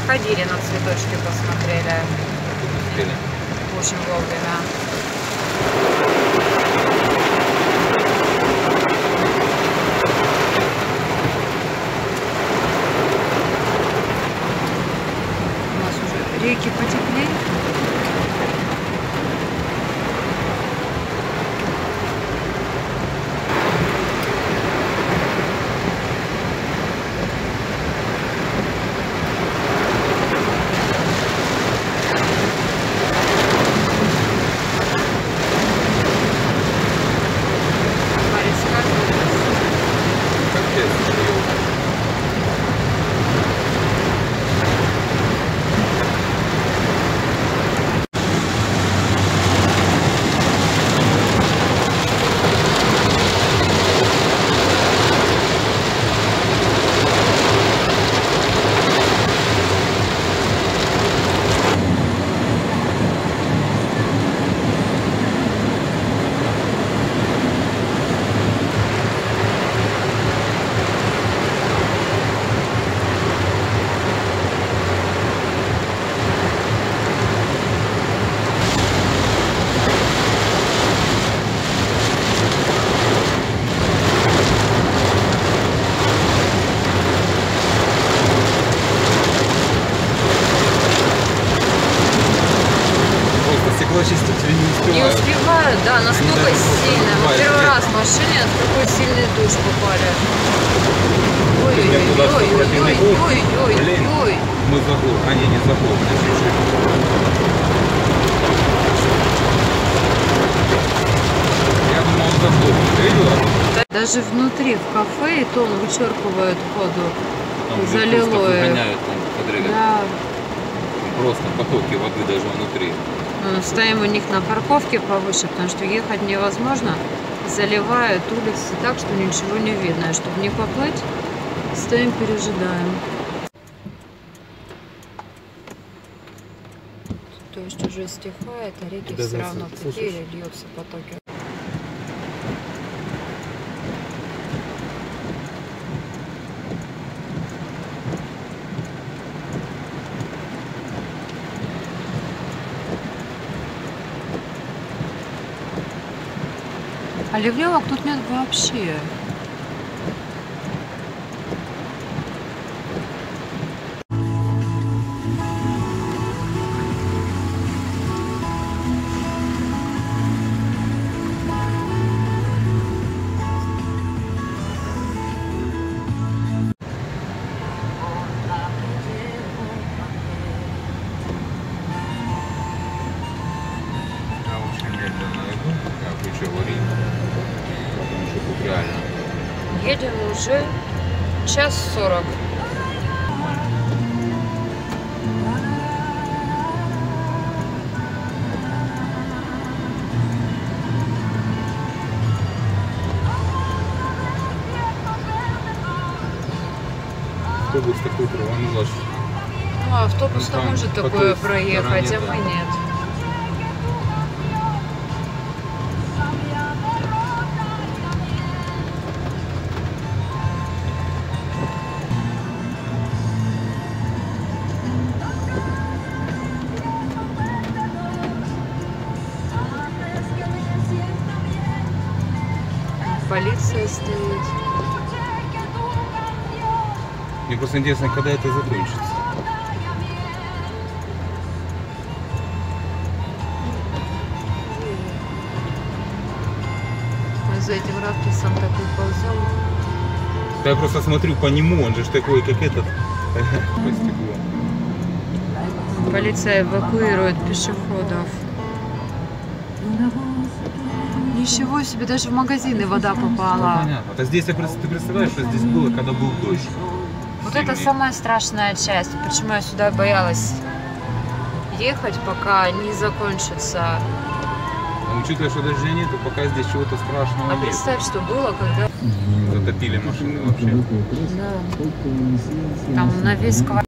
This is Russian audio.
Сходили на цветочки, посмотрели. Успели. Очень вовремя. У нас уже реки потеплее. Не успевают, да, настолько сильно. Мы первый раз в машине в такой сильный душ попали. Ой-ой-ой-ой-ой-ой-ой-ой. Мы заглох, а не заглох. Я думал, он заглох. Ты видела? Даже внутри, в кафе, и то он вычерпывает воду. Залило ее. Да. Просто потоки воды даже внутри. Стоим у них на парковке повыше, потому что ехать невозможно. Заливают улицы так, что ничего не видно. Чтобы не поплыть, стоим, пережидаем. То есть уже стихает, а реки все равно такие, льются потоки. А ливневок тут нет вообще. Я очень медленно иду, я включу аварийку, потому что тут реально. Едем уже 1:40. Автобус такой траванулась. Ну, автобус-то может такое проехать, а мы нет. Полиция стоит. Мне просто интересно, когда это закончится. Мы за этим ракурсом такой ползем. Я просто смотрю по нему, он же такой, как этот, по стеклу. Полиция эвакуирует пешеходов. Ничего себе, даже в магазины вода попала. Понятно. А здесь, ты представляешь, что здесь было, когда был дождь? Вот это самая страшная часть. Почему я сюда боялась ехать, пока не закончится. А учитывая, что дождя нет, то пока здесь чего-то страшного А нет. представь, что было, когда... Затопили машины вообще. Да. Там на весь квартал.